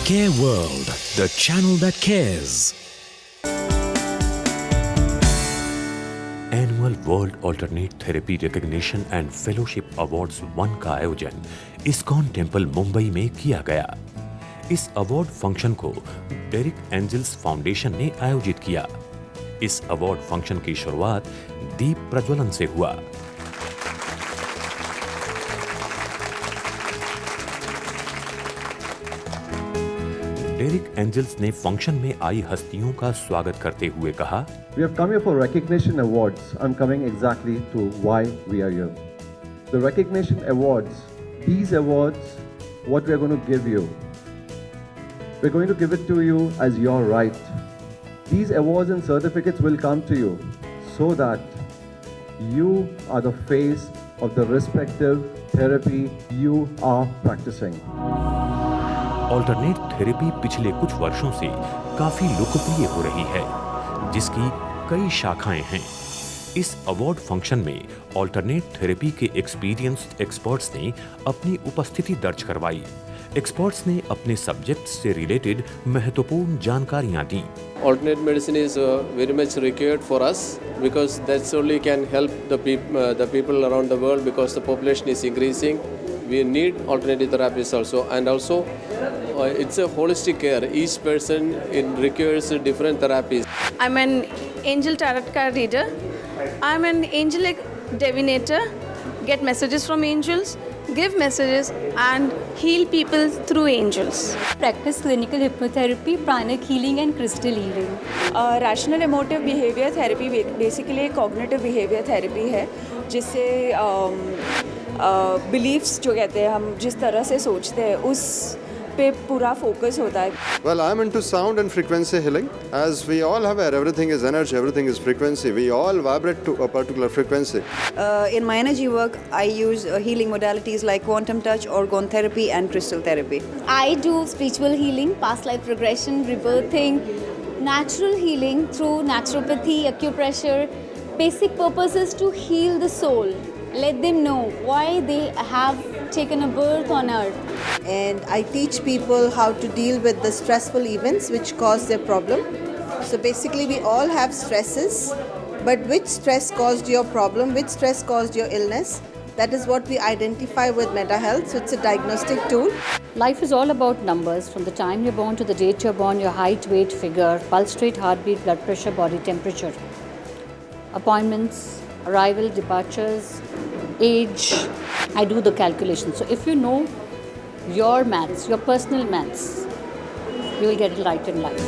Care World, the channel that cares. Annual world alternate therapy recognition and fellowship awards 1 का आयोजन ISKCON temple Mumbai में किया गया। इस अवार्ड फंक्शन को डेरिक एंजल्स फाउंडेशन ने आयोजित किया। इस अवार्ड फंक्शन की शुरुआत दीप प्रज्वलन से हुआ। डेरिक एंजल्स ने फंक्शन में आई हस्तियों का स्वागत करते हुए कहा, We have come here for recognition awards. I'm coming exactly to why we are here. The recognition awards, these awards, what we are going to give you, we're going to give it to you as your right. These awards and certificates will come to you so that you are the face of the respective therapy you are practicing. Alternate therapy पिछले कुछ वर्षों से काफी लोकप्रिय हो रही है, जिसकी कई शाखाएं हैं। इस अवार्ड फंक्शन में ऑल्टरनेट थेरेपी के एक्सपीरियंस्ड एक्सपर्ट्स ने अपनी उपस्थिति दर्ज करवाई। एक्सपर्ट्स ने अपने सब्जेक्ट से रिलेटेड महत्वपूर्ण जानकारियां दी। Alternate medicine is very much required for us because that's only can help the people around the world because the population is increasing. We need alternative therapies also, and also it's a holistic care. Each person requires different therapies. I'm an angel tarot card reader. I'm an angelic divinator. Get messages from angels, give messages, and heal people through angels. Practice clinical hypnotherapy, pranic healing, and crystal healing. Rational emotive behavior therapy basically cognitive behavior therapy है, जिससे beliefs जो कहते हैं, हम जिस तरह से सोचते हैं उस पे पूरा फोकस होता है। Well, I'm into sound and frequency healing. As we all have everything is energy, everything is frequency. We all vibrate to a particular frequency. In my energy work, I use healing modalities like quantum touch, orgone therapy, and crystal therapy. I do spiritual healing, past life regression, rebirthing, natural healing through naturopathy, acupressure. Basic purpose is to heal the soul. Let them know why they have taken a birth on earth. And I teach people how to deal with the stressful events which cause their problem. So basically we all have stresses, but which stress caused your problem, which stress caused your illness, that is what we identify with Meta Health. So it's a diagnostic tool. Life is all about numbers. From the time you're born to the date you're born, your height, weight, figure, pulse rate, heartbeat, blood pressure, body temperature, appointments, arrival, departures, age. I do the calculation. So if you know your maths, your personal maths, you will get it right in life.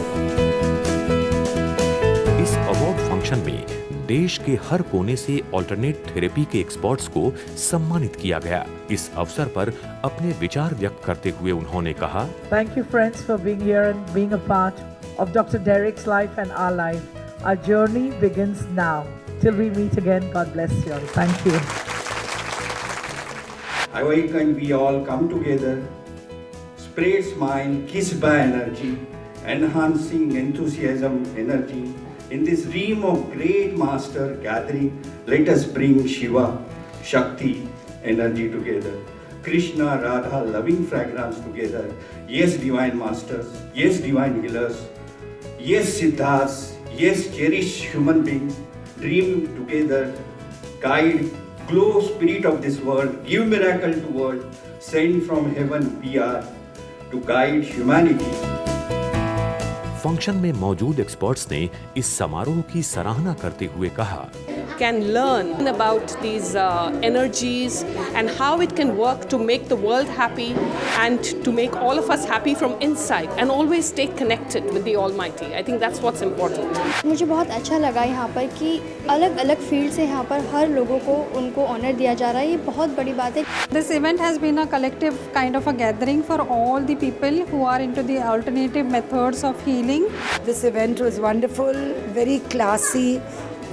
इस award function में देश के हर कोने से alternate therapy के experts को सम्मानित किया गया। इस अवसर पर अपने विचार व्यक्त करते हुए उन्होंने कहा, Thank you friends for being here and being a part of Dr. Derek's life and our life. Our journey begins now. Till we meet again, God bless you all. Thank you. Awaken, we all come together, spreads mind, kissed by energy, enhancing enthusiasm, energy. In this dream of great master gathering, let us bring Shiva, Shakti, energy together. Krishna, Radha, loving fragrance together. Yes, divine masters. Yes, divine healers. Yes, siddhas. Yes, cherished human beings. Dream together. Guide. Glow spirit of this world, give miracle to world, send from heaven we are to guide humanity. Function में मौजूद experts ने इस समारोह की सराहना करते हुए कहा, can learn about these energies and how it can work to make the world happy and to make all of us happy from inside and always stay connected with the Almighty. I think that's what's important. मुझे बहुत अच्छा लगा यहाँ पर कि अलग अलग field से यहाँ पर हर लोगों को उनको ऑनर दिया जा रहा है। ये बहुत बड़ी बात है। This event has been a collective kind of a gathering for all the people who are into the alternative methods of healing. This event was wonderful, very classy,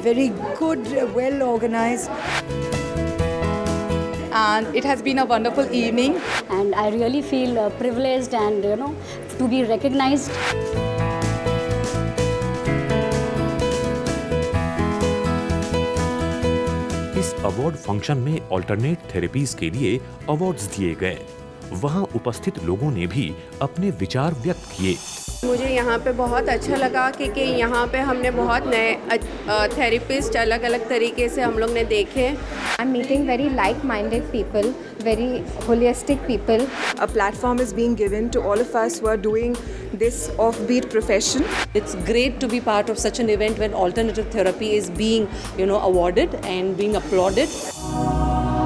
very good, well organized. And it has been a wonderful evening. And I really feel privileged and to be recognized. इस award function में alternate therapies के लिए awards दिए गए। वहां उपस्थित लोगों ने भी अपने विचार व्यक्त किए। मुझे यहाँ पे बहुत अच्छा लगा क्योंकि यहाँ पे हमने बहुत नए थेरेपिस्ट अलग अलग तरीके से हम लोग ने देखे। I am meeting very like minded people, very holistic people. A platform is being given to all of us who are doing this offbeat profession. It's great to be part of such an event when alternative therapy is being, awarded and being applauded.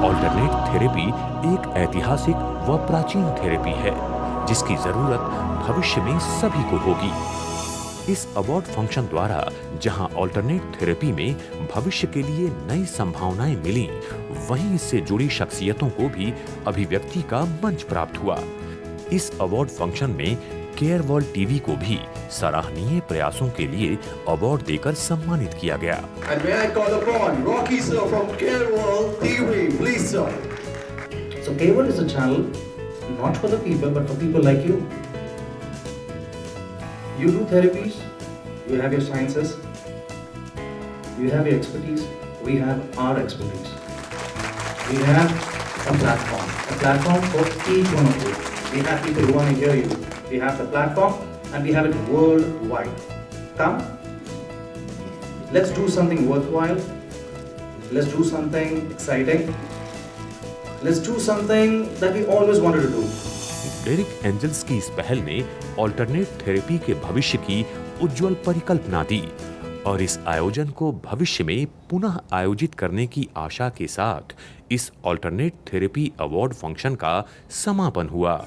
Alternate therapy एक ऐतिहासिक व प्राचीन therapy है जिसकी जरूरत भविष्य में सभी को होगी। इस अवार्ड फंक्शन द्वारा जहां ऑल्टरनेट थेरेपी में भविष्य के लिए नई संभावनाएं मिली, वहीं इससे जुड़ी शख्सियतों को भी अभिव्यक्ति का मंच प्राप्त हुआ। इस अवार्ड फंक्शन में केयर वर्ल्ड टीवी को भी सराहनीय प्रयासों के लिए अवार्ड देकर सम्मानित किया गया। And may I call upon Rocky sir from Care World TV, please sir. So Care World is a channel not for the people but for people like you. You do therapies, you have your sciences, you have your expertise, we have our expertise. We have a platform for each one of you. We have people who want to hear you. We have the platform and we have it worldwide. Come, let's do something worthwhile, let's do something exciting, let's do something that we always wanted to do. Derrick Angels की इस पहल ने alternate therapy के भविष्य की उज्जवल परिकल्पना दी और इस आयोजन को भविष्य में पुनः आयोजित करने की आशा के साथ इस ऑल्टरनेट थेरेपी अवार्ड फंक्शन का समापन हुआ।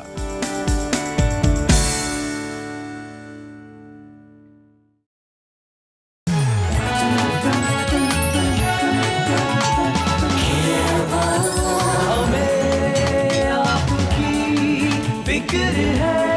फिक्र है